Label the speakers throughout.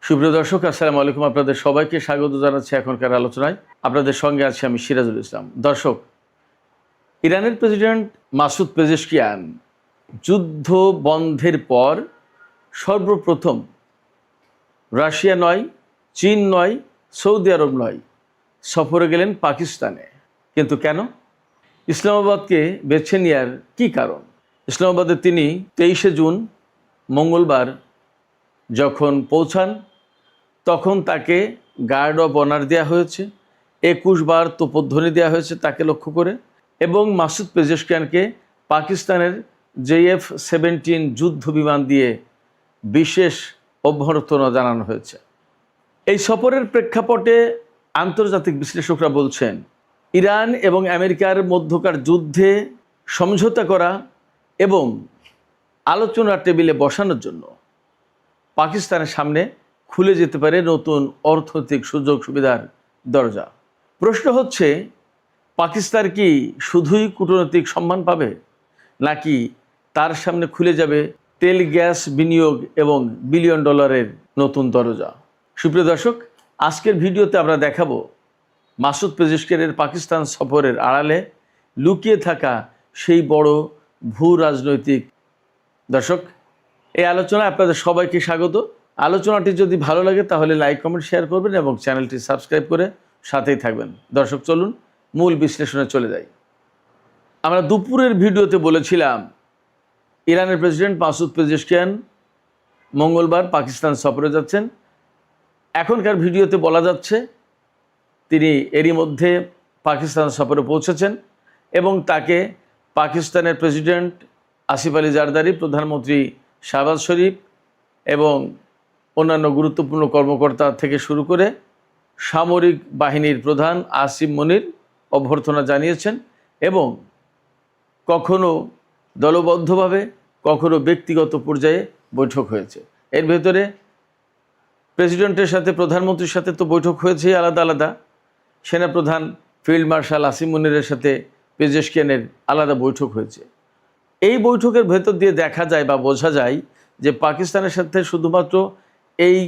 Speaker 1: সুপ্রিয় দর্শক, আসসালামু আলাইকুম। আপনাদের সবাইকে স্বাগত জানাচ্ছি এখনকার আলোচনায়। আপনাদের সঙ্গে আছি আমি সিরাজুল ইসলাম। দর্শক, ইরানের প্রেসিডেন্ট মাসুদ পেজেশকিয়ান যুদ্ধ বন্ধের পর সর্বপ্রথম রাশিয়া নয়, চীন নয়, সৌদি আরব নয়, সফরে গেলেন পাকিস্তানে। কিন্তু কেন? ইসলামাবাদকে বেছে নেওয়ার কী কারণ? ইসলামাবাদে তিনি 23শে জুন মঙ্গলবার যখন পৌঁছান, তখন তাকে গার্ড অফ অনার দেওয়া হয়েছে, 21 বার তোপধ্বনি দেওয়া হয়েছে তাকে লক্ষ্য করে, এবং মাসুদ পেজেশকিয়ানকে পাকিস্তানের JF-17 যুদ্ধ বিমান দিয়ে বিশেষ অভ্যর্থনা জানানো হয়েছে। এই সফরের প্রেক্ষাপটে আন্তর্জাতিক বিশ্লেষকরা বলছেন, ইরান এবং আমেরিকার মধ্যকার যুদ্ধে সমঝোতা করা এবং আলোচনার টেবিলে বসানোর জন্য পাকিস্তানের সামনে খুলে যেতে পারে নতুন অর্থনৈতিক সুযোগ সুবিধার দরজা। প্রশ্ন হচ্ছে, পাকিস্তান কি শুধুই কূটনৈতিক সম্মান পাবে, নাকি তার সামনে খুলে যাবে তেল গ্যাস বিনিয়োগ এবং বিলিয়ন ডলারের নতুন দরজা? সুপ্রিয় দর্শক, আজকের ভিডিওতে আমরা দেখাবো মাসুদ পেজেশকিয়ানের পাকিস্তান সফরের আড়ালে লুকিয়ে থাকা সেই বড় ভূ রাজনৈতিক। দর্শক, এই আলোচনায় আপনাদের সবাইকে স্বাগত। আলোচনাটি যদি ভালো লাগে তাহলে লাইক, কমেন্ট, শেয়ার করবেন এবং চ্যানেলটি সাবস্ক্রাইব করে সাথেই থাকবেন। দর্শক, চলুন মূল বিশ্লেষণে চলে যাই। আমরা দুপুরের ভিডিওতে বলেছিলাম, ইরানের প্রেসিডেন্ট মাসুদ পেজেশকিয়ান মঙ্গলবার পাকিস্তান সফরে যাচ্ছেন। এখনকার ভিডিওতে বলা যাচ্ছে তিনি এরই মধ্যে পাকিস্তান সফরে পৌঁছেছেন এবং তাকে পাকিস্তানের প্রেসিডেন্ট আসিফ আলী জারদারি, প্রধানমন্ত্রী শাহবাজ শরীফ এবং অন্যান্য গুরুত্বপূর্ণ কর্মকর্তা থেকে শুরু করে সামরিক বাহিনীর প্রধান আসিম মনির অভ্যর্থনা জানিয়েছেন এবং কখনো দলবদ্ধভাবে, কখনো ব্যক্তিগত পর্যায়ে বৈঠক হয়েছে। এর ভেতরে প্রেসিডেন্টের সাথে, প্রধানমন্ত্রীর সাথে তো বৈঠক হয়েছেই আলাদা আলাদা, সেনাপ্রধান ফিল্ড মার্শাল আসিম মনিরের সাথে পেজেশকিয়ানের আলাদা বৈঠক হয়েছে। এই বৈঠকের ভেতর দিয়ে দেখা যায় বা বোঝা যায় যে পাকিস্তানের সাথে শুধুমাত্র এই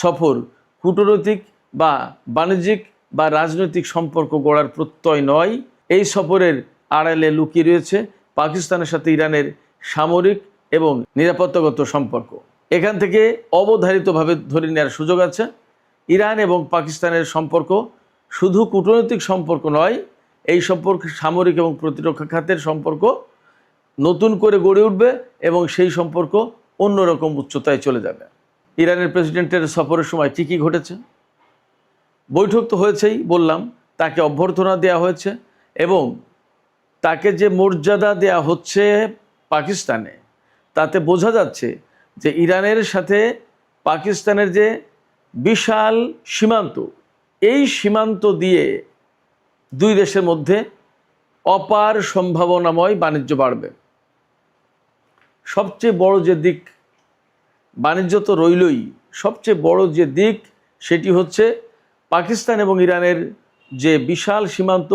Speaker 1: সফর কূটনৈতিক বা বাণিজ্যিক বা রাজনৈতিক সম্পর্ক গড়ার প্রত্যয় নয়। এই সফরের আড়ালে লুকিয়ে রয়েছে পাকিস্তানের সাথে ইরানের সামরিক এবং নিরাপত্তাগত সম্পর্ক। এখান থেকে অবধারিতভাবে ধরে নেওয়ার সুযোগ আছে, ইরান এবং পাকিস্তানের সম্পর্ক শুধু কূটনৈতিক সম্পর্ক নয়, এই সম্পর্ক সামরিক এবং প্রতিরক্ষা খাতের সম্পর্ক নতুন করে গড়ে উঠবে এবং সেই সম্পর্ক অন্যরকম উচ্চতায় চলে যাবে। ইরানের প্রেসিডেন্টের সফরের সময় কী কী ঘটেছে? বৈঠক তো হয়েছেই বললাম, তাকে অভ্যর্থনা দেওয়া হয়েছে এবং তাকে যে মর্যাদা দেওয়া হচ্ছে পাকিস্তানে, তাতে বোঝা যাচ্ছে যে ইরানের সাথে পাকিস্তানের যে বিশাল সীমান্ত, এই সীমান্ত দিয়ে দুই দেশের মধ্যে অপার সম্ভাবনাময় বাণিজ্য বাড়বে। সবচেয়ে বড় যে দিক, বাণিজ্য তো রইলই, সবচেয়ে বড় যে দিক সেটি হচ্ছে পাকিস্তান এবং ইরানের যে বিশাল সীমান্ত,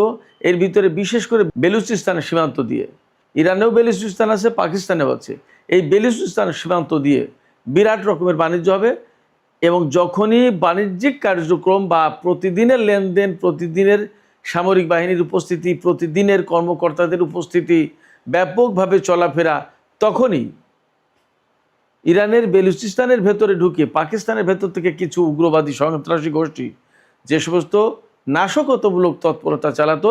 Speaker 1: এর ভিতরে বিশেষ করে বেলুচিস্তানের সীমান্ত দিয়ে, ইরানেও বেলুচিস্তান আছে, পাকিস্তানেও আছে, এই বেলুচিস্তানের সীমান্ত দিয়ে বিরাট রকমের বাণিজ্য হবে এবং যখনই বাণিজ্যিক কার্যক্রম বা প্রতিদিনের লেনদেন, প্রতিদিনের সামরিক বাহিনীর উপস্থিতি, প্রতিদিনের কর্মকর্তাদের উপস্থিতি, ব্যাপকভাবে চলাফেরা, তখনই ইরানের বেলুচিস্তানের ভেতরে ঢুকে পাকিস্তানের ভেতর থেকে কিছু উগ্রবাদী সন্ত্রাসী গোষ্ঠী যে সমস্ত নাশকতামূলক তৎপরতা চালাতো,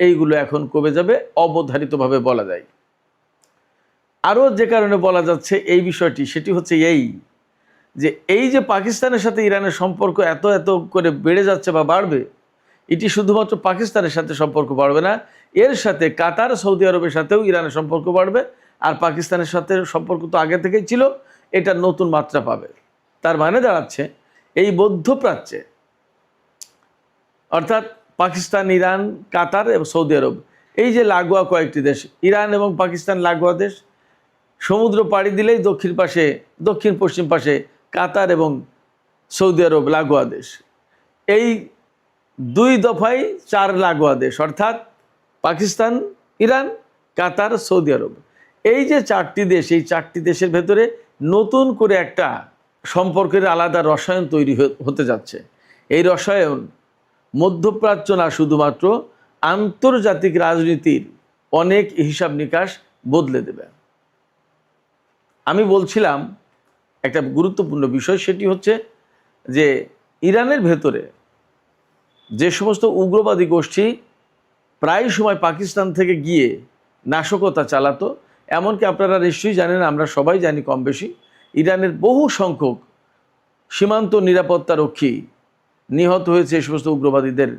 Speaker 1: এইগুলো এখন কমে যাবে অবধারিতভাবে বলা যায়। আরও যে কারণে বলা যাচ্ছে এই বিষয়টি, সেটি হচ্ছে এই যে এই যে পাকিস্তানের সাথে ইরানের সম্পর্ক এত এত করে বেড়ে যাচ্ছে বা বাড়বে, এটি শুধুমাত্র পাকিস্তানের সাথে সম্পর্ক বাড়বে না, এর সাথে কাতার, সৌদি আরবের সাথেও ইরানের সম্পর্ক বাড়বে। আর পাকিস্তানের সাথে সম্পর্ক তো আগে থেকেই ছিল, এটা নতুন মাত্রা পাবে। তার মানে দাঁড়াচ্ছে এই মধ্যপ্রাচ্যে, অর্থাৎ পাকিস্তান, ইরান, কাতার এবং সৌদি আরব, এই যে লাগোয়া কয়েকটি দেশ, ইরান এবং পাকিস্তান লাগোয়া দেশ, সমুদ্র পাড়ি দিলেই দক্ষিণ পাশে, দক্ষিণ পশ্চিম পাশে কাতার এবং সৌদি আরব লাগোয়া দেশ, এই দুই দফায় চার লাগোয়া দেশ, অর্থাৎ পাকিস্তান, ইরান, কাতার, সৌদি আরব, এই যে চারটি দেশ, এই চারটি দেশের ভেতরে নতুন করে একটা সম্পর্কের আলাদা রসায়ন তৈরি হতে যাচ্ছে। এই রসায়ন মধ্যপ্রাচ্য না, শুধুমাত্র আন্তর্জাতিক রাজনীতির অনেক হিসাব নিকাশ বদলে দেবে। আমি বলছিলাম একটা গুরুত্বপূর্ণ বিষয়, সেটি হচ্ছে যে ইরানের ভেতরে যে সমস্ত উগ্রবাদী গোষ্ঠী প্রায় সময় পাকিস্তান থেকে গিয়ে নাশকতা চালাতো, এমনকি আপনারা নিশ্চয়ই জানেন, আমরা সবাই জানি কম বেশি, ইরানের বহু সংখ্যক সীমান্ত নিরাপত্তারক্ষী নিহত হয়েছে এই সমস্ত উগ্রবাদীদের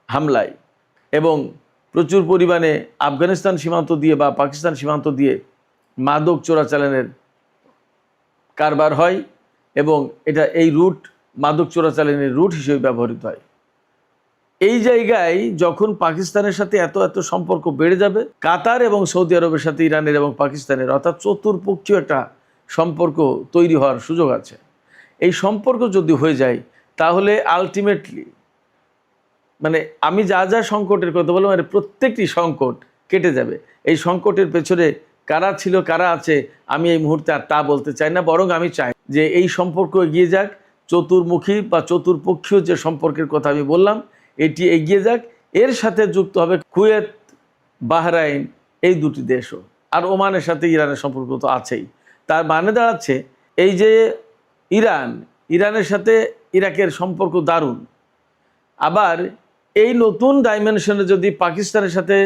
Speaker 1: হামলায়, এবং প্রচুর পরিমাণে আফগানিস্তান সীমান্ত দিয়ে বা পাকিস্তান সীমান্ত দিয়ে মাদক চোরাচালানের কারবার হয়, এবং এই রুট মাদক চোরাচালানের রুট হিসেবে ব্যবহৃত হয়। এই জায়গায় যখন পাকিস্তানের সাথে এত এত সম্পর্ক বেড়ে যাবে, কাতার এবং সৌদি আরবের সাথে ইরানের এবং পাকিস্তানের, অর্থাৎ চতুর্পক্ষীয় একটা সম্পর্ক তৈরি হওয়ার সুযোগ আছে। এই সম্পর্ক যদি হয়ে যায় তাহলে আলটিমেটলি মানে আমি যা যা সংকটের কথা বললাম, মানে প্রত্যেকটি সংকট কেটে যাবে। এই সংকটের পেছনে কারা ছিল কারা আছে আমি এই মুহূর্তে আর তা বলতে চাই না, বরং আমি চাই যে এই সম্পর্ক এগিয়ে যাক, চতুর্মুখী বা চতুর্পক্ষীয় যে সম্পর্কের কথা আমি বললাম এটি এগিয়ে যাক। এর সাথে যুক্ত হবে কুয়েত, বাহরাইন, এই দুটি দেশও, আর ওমানের সাথে ইরানের সম্পর্ক তো আছেই। তার মানে দাঁড়াচ্ছে এই যে ইরানের সাথে ইরাকের সম্পর্ক দারুণ, আবার এই নতুন ডাইমেনশনে যদি পাকিস্তানের সাথে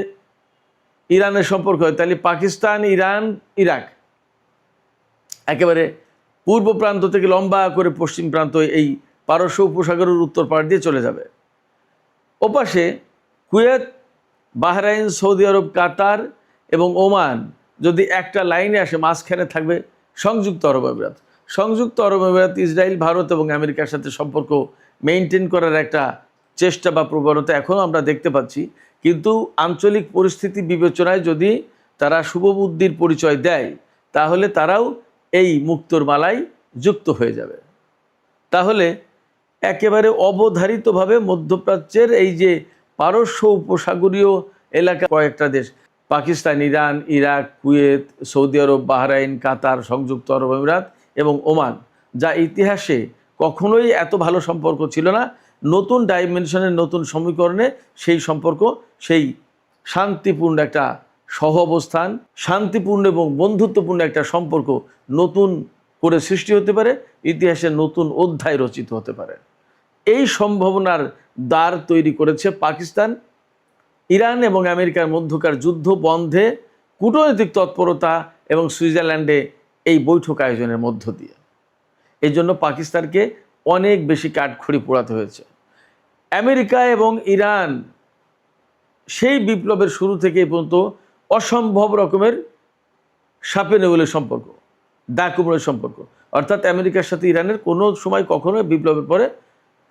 Speaker 1: ইরানের সম্পর্ক হয় তাহলে পাকিস্তান, ইরান, ইরাক একেবারে পূর্ব প্রান্ত থেকে লম্বা করে পশ্চিম প্রান্ত এই পারস্য উপসাগরের উত্তর পাড় দিয়ে চলে যাবে। ওপাশে কুয়েত, বাহরাইন, সৌদি আরব, কাতার এবং ওমান যদি একটা লাইনে আসে, মাঝখানে থাকবে সংযুক্ত আরব আমিরাত। সংযুক্ত আরব আমিরাত ইসরায়েল, ভারত এবং আমেরিকার সাথে সম্পর্ক মেনটেন করার একটা চেষ্টা বা প্রবণতা এখনও আমরা দেখতে পাচ্ছি, কিন্তু আঞ্চলিক পরিস্থিতি বিবেচনায় যদি তারা শুভবুদ্ধির পরিচয় দেয় তাহলে তারাও এই মুক্তোর মালায় যুক্ত হয়ে যাবে। তাহলে একেবারে অবধারিতভাবে মধ্যপ্রাচ্যের এই যে পারস্য উপসাগরীয় এলাকা কয়েকটা দেশ, Pakistan, Iran, Iraq, Kuwait, Saudi Arab, Bahrain, Qatar, সংযুক্ত আরব আমিরাত এবং ওমান, যা ইতিহাসে কখনোই এত ভালো সম্পর্ক ছিল না, নতুন ডাইমেনশনের নতুন সমীকরণে সেই সম্পর্ক, সেই শান্তিপূর্ণ একটা সহ অবস্থান, শান্তিপূর্ণ এবং বন্ধুত্বপূর্ণ একটা সম্পর্ক নতুন করে সৃষ্টি হতে পারে, ইতিহাসে নতুন অধ্যায় রচিত হতে পারে। এই সম্ভাবনার দ্বার তৈরি করেছে পাকিস্তান। ইরান এবং আমেরিকার মধ্যকার যুদ্ধ বন্ধে কূটনৈতিক তৎপরতা এবং সুইজারল্যান্ডে এই বৈঠক আয়োজনের মধ্য দিয়ে। এই জন্য পাকিস্তানকে অনেক বেশি কাঠখড়ি পোড়াতে হয়েছে। আমেরিকা এবং ইরান সেই বিপ্লবের শুরু থেকে পর্যন্ত অসম্ভব রকমের সাপে নেউলের সম্পর্ক, দা কুমড়োর সম্পর্ক, অর্থাৎ আমেরিকার সাথে ইরানের কোনো সময় কখনো বিপ্লবের পরে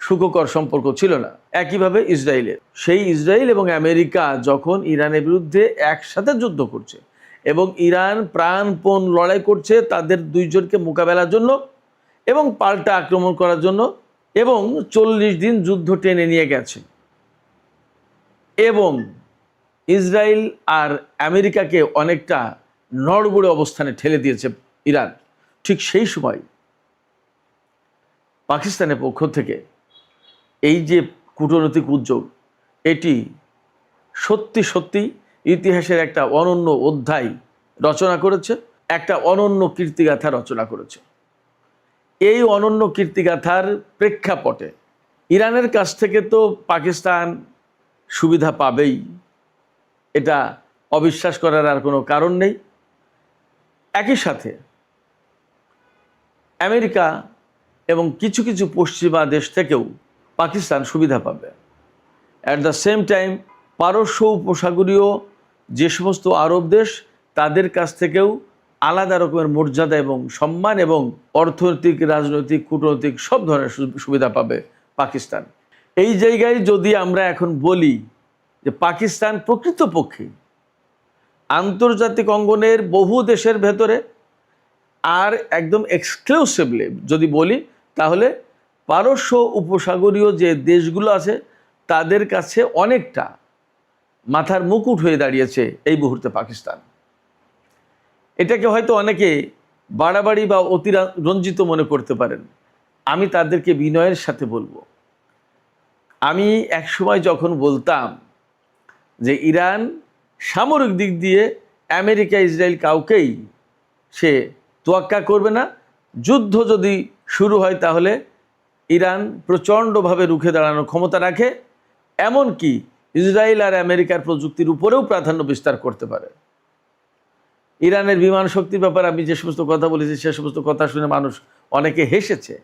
Speaker 1: সুখকর সম্পর্ক ছিল না। একইভাবে ইসরায়েলের, সেই ইসরায়েল এবং আমেরিকা যখন ইরানের বিরুদ্ধে একসাথে যুদ্ধ করছে এবং ইরান প্রাণপণ লড়াই করছে তাদের দুইজনকে মোকাবেলার জন্য এবং পাল্টা আক্রমণ করার জন্য, এবং 40 দিন যুদ্ধ টেনে নিয়ে গেছে, এবং ইসরায়েল আর আমেরিকাকে অনেকটা নড়বড়ে অবস্থানে ঠেলে দিয়েছে ইরান। ঠিক সেই সময় পাকিস্তানের পক্ষ থেকে এই যে কূটনৈতিক উদ্যোগ, এটি সত্যি সত্যি ইতিহাসের একটা অনন্য অধ্যায় রচনা করেছে, একটা অনন্য কীর্তিগাথা রচনা করেছে। এই অনন্য কীর্তিগাথার প্রেক্ষাপটে ইরানের কাছ থেকে তো পাকিস্তান সুবিধা পাবেই, এটা অবিশ্বাস করার আর কোনো কারণ নেই। একই সাথে আমেরিকা এবং কিছু কিছু পশ্চিমা দেশ থেকেও পাকিস্তান সুবিধা পাবে। অ্যাট দ্য সেম টাইম পারস্য উপসাগরীয় যে সমস্ত আরব দেশ, তাদের কাছ থেকেও আলাদা রকমের মর্যাদা এবং সম্মান এবং অর্থনৈতিক, রাজনৈতিক, কূটনৈতিক সব ধরনের সুবিধা পাবে পাকিস্তান। এই জায়গায় যদি আমরা এখন বলি যে পাকিস্তান প্রকৃতপক্ষে আন্তর্জাতিক অঙ্গনের বহু দেশের ভেতরে আর একদম এক্সক্লুসিভলি যদি বলি তাহলে পারস্য উপসাগরীয় যে দেশগুলো আছে তাদের কাছে অনেকটা মাথার মুকুট হয়ে দাঁড়িয়েছে এই মুহূর্তে পাকিস্তান। এটাকে হয়তো অনেকে বাড়াবাড়ি বা অতিরঞ্জিত মনে করতে পারেন। আমি তাদেরকে বিনয়ের সাথে বলবো, আমি একসময় যখন বলতাম যে ইরান সামরিক দিক দিয়ে আমেরিকা ইসরায়েল কাউকেই সে তোয়াক্কা করবে না, যুদ্ধ যদি শুরু হয় তাহলে ইরান প্রচণ্ডভাবে রুখে দাঁড়ানোর ক্ষমতা রাখে, এমনকি ইসরায়েল আর আমেরিকার প্রযুক্তির উপরেও প্রাধান্য বিস্তার করতে পারে। ইরানের বিমান শক্তির ব্যাপারে আমি যে সমস্ত কথা বলেছি সে সমস্ত কথা শুনে মানুষ অনেকে হেসেছে।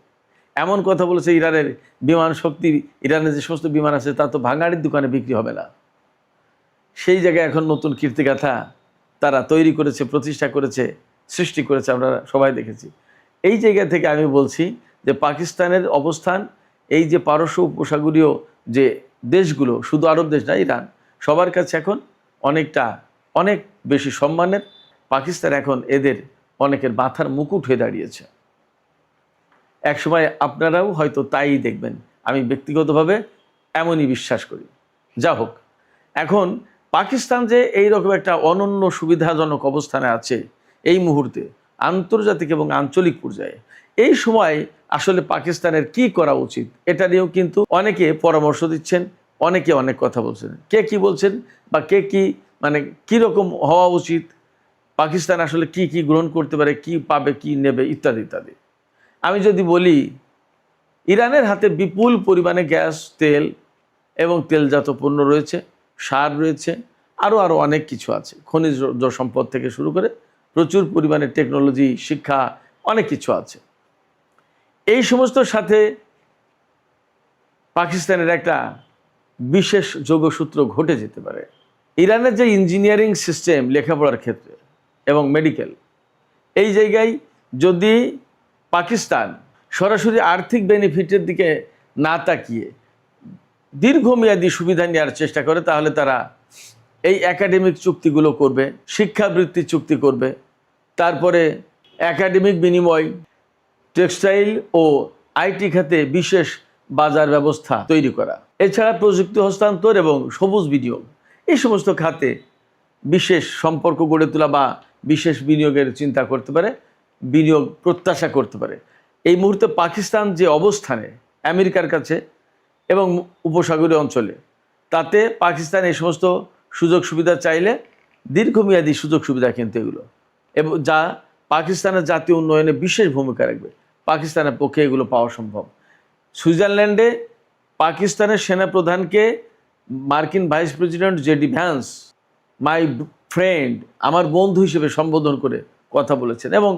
Speaker 1: এমন কথা বলেছে ইরানের বিমান শক্তি, ইরানের যে সমস্ত বিমান আছে তা তো ভাঙাড়ির দোকানে বিক্রি হবে না। সেই জায়গায় এখন নতুন কীর্তিগাথা তারা তৈরি করেছে, প্রতিষ্ঠা করেছে, সৃষ্টি করেছে, আমরা সবাই দেখেছি। এই জায়গা থেকে আমি বলছি যে পাকিস্তানের অবস্থান, এই যে পারস্য উপসাগরীয় যে দেশগুলো, শুধু আরব দেশ না, ইরান সবার কাছে এখন অনেক বেশি সম্মানের। পাকিস্তান এখন এদের অনেকের মাথার মুকুট হয়ে দাঁড়িয়েছে। একসময় আপনারাও হয়তো তাই দেখবেন, আমি ব্যক্তিগতভাবে এমনই বিশ্বাস করি। যা হোক, এখন পাকিস্তান যে এইরকম একটা অনন্য সুবিধাজনক অবস্থানে আছে এই মুহূর্তে আন্তর্জাতিক এবং আঞ্চলিক পর্যায়ে, এই সময় আসলে পাকিস্তানের কি করা উচিত এটা নিয়েও কিন্তু অনেকে পরামর্শ দিচ্ছেন, অনেকে অনেক কথা বলছেন। কে কি বলছেন বা কে কি কীরকম হওয়া উচিত, পাকিস্তান আসলে কি কি গ্রহণ করতে পারে, কি পাবে, কি নেবে, ইত্যাদি ইত্যাদি। আমি যদি বলি, ইরানের হাতে বিপুল পরিমাণে গ্যাস, তেল এবং তেলজাত পণ্য রয়েছে, সার রয়েছে, আরও অনেক কিছু আছে, খনিজ সম্পদ থেকে শুরু করে প্রচুর পরিমাণে টেকনোলজি, শিক্ষা, অনেক কিছু আছে। এই সমস্তর সাথে পাকিস্তানের একটা বিশেষ যোগসূত্র ঘটে যেতে পারে। ইরানের যে ইঞ্জিনিয়ারিং সিস্টেম লেখাপড়ার ক্ষেত্রে এবং মেডিকেল, এই জায়গায় যদি পাকিস্তান সরাসরি আর্থিক বেনিফিটের দিকে না তাকিয়ে দীর্ঘমেয়াদী সুবিধা নেওয়ার চেষ্টা করে, তাহলে তারা এই একাডেমিক চুক্তিগুলো করবে, শিক্ষাবৃত্তি চুক্তি করবে, তারপরে একাডেমিক বিনিময়, টেক্সটাইল ও আইটি খাতে বিশেষ বাজার ব্যবস্থা তৈরি করা, এছাড়া প্রযুক্তি হস্তান্তর এবং সবুজ বিনিয়োগ, এই সমস্ত খাতে বিশেষ সম্পর্ক গড়ে তোলা বা বিশেষ বিনিয়োগের চিন্তা করতে পারে, বিনিয়োগ প্রত্যাশা করতে পারে। এই মুহূর্তে পাকিস্তান যে অবস্থানে আমেরিকার কাছে এবং উপসাগরীয় অঞ্চলে, তাতে পাকিস্তান এই সমস্ত সুযোগ সুবিধা চাইলে দীর্ঘমেয়াদী সুযোগ সুবিধা কিন্তু এগুলো, এবং যা পাকিস্তানের জাতীয় উন্নয়নে বিশেষ ভূমিকা রাখবে, পাকিস্তানের পক্ষে এগুলো পাওয়া সম্ভব। সুইজারল্যান্ডে পাকিস্তানের সেনাপ্রধানকে মার্কিন vice president JD Vance my friend, আমার বন্ধু হিসেবে সম্বোধন করে কথা বলেছেন, এবং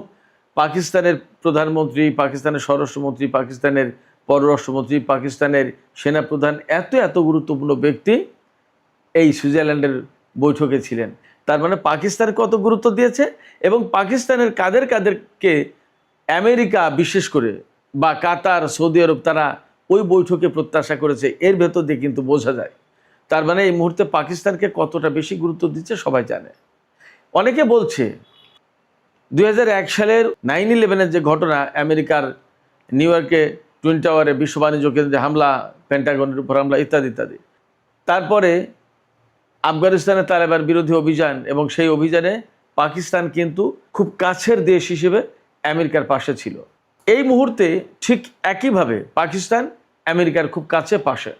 Speaker 1: পাকিস্তানের প্রধানমন্ত্রী, পাকিস্তানের স্বরাষ্ট্রমন্ত্রী, পাকিস্তানের পররাষ্ট্রমন্ত্রী, পাকিস্তানের সেনাপ্রধান, এত গুরুত্বপূর্ণ ব্যক্তি এই সুইজারল্যান্ডের বৈঠকে ছিলেন। তার মানে পাকিস্তান কত গুরুত্ব দিয়েছে, এবং পাকিস্তানের কাদেরকে আমেরিকা বিশেষ করে বা কাতার, সৌদি আরব তারা ওই বৈঠকে প্রত্যাশা করেছে, এর ভেতর দিয়ে কিন্তু বোঝা যায়। তার মানে এই মুহূর্তে পাকিস্তানকে কতটা বেশি গুরুত্ব দিচ্ছে সবাই জানে। অনেকে বলছে 2001 সালের 9/11 যে ঘটনা, আমেরিকার নিউ ইয়র্কে টুইন টাওয়ারে বিশ্ব বাণিজ্য কেন্দ্রে হামলা, পেন্টাগনের উপর হামলা, ইত্যাদি ইত্যাদি, তারপরে আফগানিস্তানে তালেবান বিরোধী অভিযান, এবং সেই অভিযানে পাকিস্তান কিন্তু খুব কাছের দেশ হিসেবে আমেরিকার পাশে ছিল। এই মুহূর্তে ঠিক একইভাবে পাকিস্তান আমেরিকার খুব কাছে পাশে।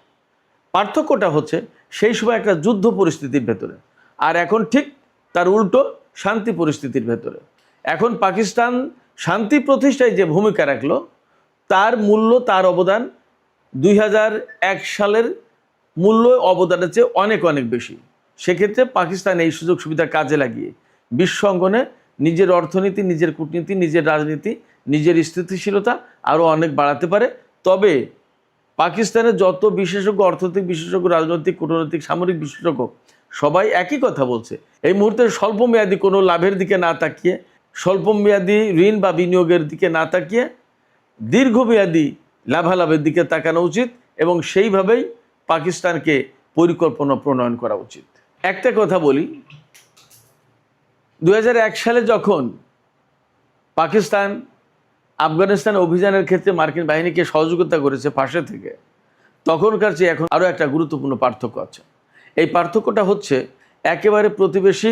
Speaker 1: পার্থক্যটা হচ্ছে সেই সময় একটা যুদ্ধ পরিস্থিতির ভেতরে, আর এখন ঠিক তার উল্টো শান্তি পরিস্থিতির ভেতরে। এখন পাকিস্তান শান্তি প্রতিষ্ঠায় যে ভূমিকা রাখলো, তার মূল্য, তার অবদান 2001 সালের মূল্য অবদানের চেয়ে অনেক বেশি। সেক্ষেত্রে পাকিস্তান এই সুযোগ সুবিধা কাজে লাগিয়ে বিশ্ব অঙ্গনে নিজের অর্থনীতি, নিজের কূটনীতি, নিজের রাজনীতি, নিজের স্থিতিশীলতা আরও অনেক বাড়াতে পারে। তবে পাকিস্তানের যত বিশেষজ্ঞ, অর্থনৈতিক বিশেষজ্ঞ, রাজনৈতিক, কূটনৈতিক, সামরিক বিশেষজ্ঞ সবাই একই কথা বলছে, এই মুহূর্তে স্বল্পমেয়াদী কোনো লাভের দিকে না তাকিয়ে, স্বল্পমেয়াদী ঋণ বা বিনিয়োগের দিকে না তাকিয়ে দীর্ঘমেয়াদী লাভালাভের দিকে তাকানো উচিত, এবং সেইভাবেই পাকিস্তানকে পরিকল্পনা প্রণয়ন করা উচিত। একটা কথা বলি, 2001 সালে যখন পাকিস্তান আফগানিস্তান অভিযানের ক্ষেত্রে মার্কিন বাহিনীকে সহযোগিতা করেছে পাশে থেকে, তখনকার চেয়ে এখন আরও একটা গুরুত্বপূর্ণ পার্থক্য আছে। এই পার্থক্যটা হচ্ছে একেবারে প্রতিবেশী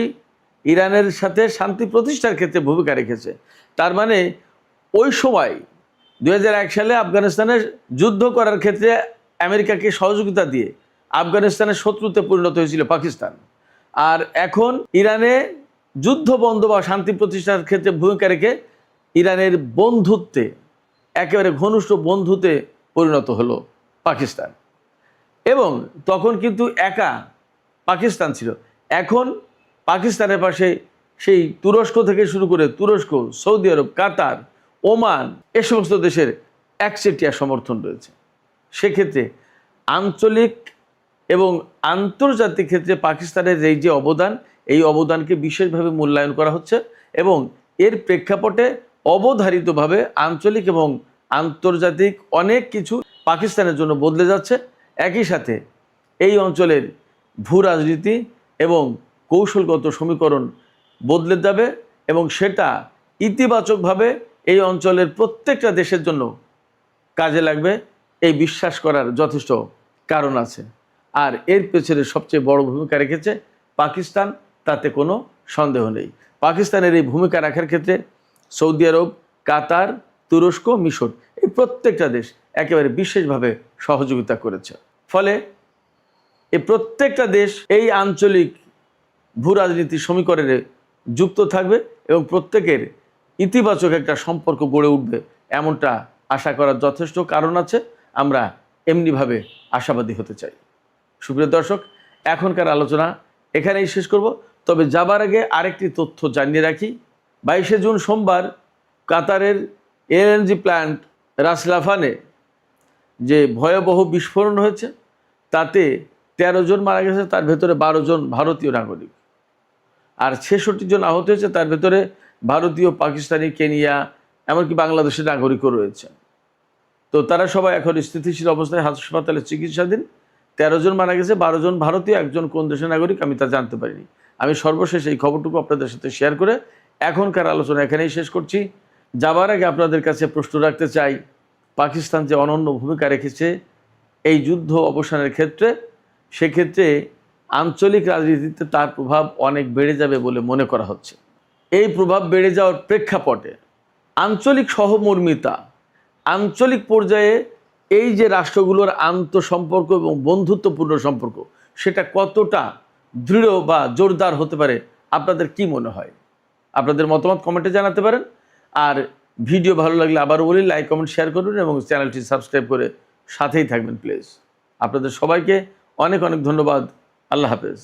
Speaker 1: ইরানের সাথে শান্তি প্রতিষ্ঠার ক্ষেত্রে ভূমিকা রেখেছে। তার মানে ওই সময় 2001 সালে আফগানিস্তানের যুদ্ধ করার ক্ষেত্রে আমেরিকাকে সহযোগিতা দিয়ে আফগানিস্তানের শত্রুতে পরিণত হয়েছিল পাকিস্তান। আর এখন ইরানে যুদ্ধ বন্ধ বা শান্তি প্রতিষ্ঠার ক্ষেত্রে ভূমিকা রেখে ইরানের বন্ধুত্বে, একেবারে ঘনিষ্ঠ বন্ধুতে পরিণত হলো পাকিস্তান। এবং তখন কিন্তু একা পাকিস্তান ছিল। এখন পাকিস্তানের পাশে সেই তুরস্ক থেকে শুরু করে তুরস্ক, সৌদি আরব, কাতার, ওমান, এ সমস্ত দেশের একচেটিয়া সমর্থন রয়েছে। সেক্ষেত্রে আঞ্চলিক এবং আন্তর্জাতিক ক্ষেত্রে পাকিস্তানের এই যে অবদান, এই অবদানকে বিশেষভাবে মূল্যায়ন করা হচ্ছে এবং এর প্রেক্ষাপটে অবধারিতভাবে আঞ্চলিক এবং আন্তর্জাতিক অনেক কিছু পাকিস্তানের জন্য বদলে যাচ্ছে। একই সাথে এই অঞ্চলের ভূ রাজনীতি এবং কৌশলগত সমীকরণ বদলে যাবে এবং সেটা ইতিবাচকভাবে এই অঞ্চলের প্রত্যেকটা দেশের জন্য কাজে লাগবে, এই বিশ্বাস করার যথেষ্ট কারণ আছে। আর এর পেছনে সবচেয়ে বড় ভূমিকা রেখেছে পাকিস্তান, তাতে কোনো সন্দেহ নেই। পাকিস্তানের এই ভূমিকা রাখার ক্ষেত্রে সৌদি আরব, কাতার, তুরস্ক, মিশর, এই প্রত্যেকটা দেশ একেবারে বিশেষভাবে সহযোগিতা করেছে। ফলে এই প্রত্যেকটা দেশ এই আঞ্চলিক ভূ রাজনীতির সমীকরণে যুক্ত থাকবে এবং প্রত্যেকের ইতিবাচক একটা সম্পর্ক গড়ে উঠবে, এমনটা আশা করার যথেষ্ট কারণ আছে। আমরা এমনিভাবে আশাবাদী হতে চাই। সুপ্রিয় দর্শক, এখনকার আলোচনা এখানেই শেষ করব। তবে যাবার আগে আরেকটি তথ্য জানিয়ে রাখি। 22শে জুন সোমবার কাতারের এলএনজি প্ল্যান্ট রাস লাফানে যে ভয়াবহ বিস্ফোরণ হয়েছে, তাতে 13 জন মারা গেছে, তার ভেতরে 12 জন ভারতীয় নাগরিক, আর 66 জন আহত হয়েছে, তার ভেতরে ভারতীয়, পাকিস্তানি, কেনিয়া, এমনকি বাংলাদেশের নাগরিকও রয়েছে। তো তারা সবাই এখন স্থিতিশীল অবস্থায় হাসপাতালে চিকিৎসাধীন। 13 জন মারা গেছে, 12 জন ভারতীয়, একজন কোন দেশের নাগরিক আমি তা জানতে পারিনি। আমি সর্বশেষ এই খবরটুকু আপনাদের সাথে শেয়ার করে এখনকার আলোচনা এখানেই শেষ করছি। যাবার আগে আপনাদের কাছে প্রশ্ন রাখতে চাই, পাকিস্তান যে অনন্য ভূমিকা রেখেছে এই যুদ্ধ অবসানের ক্ষেত্রে, সেক্ষেত্রে আঞ্চলিক রাজনীতিতে তার প্রভাব অনেক বেড়ে যাবে বলে মনে করা হচ্ছে। এই প্রভাব বেড়ে যাওয়ার প্রেক্ষাপটে আঞ্চলিক সহমর্মিতা, আঞ্চলিক পর্যায়ে এই যে রাষ্ট্রগুলোর আন্তঃসম্পর্ক এবং বন্ধুত্বপূর্ণ সম্পর্ক, সেটা কতটা দৃঢ় বা জোরদার হতে পারে, আপনাদের কি মনে হয়? আপনাদের মতামত কমেন্টে জানাতে পারেন। আর ভিডিও ভালো লাগলে আবারও বলি, লাইক, কমেন্ট, শেয়ার করুন এবং চ্যানেলটি সাবস্ক্রাইব করে সাথেই থাকবেন প্লিজ। আপনাদের সবাইকে অনেক অনেক ধন্যবাদ। আল্লাহ হাফেজ।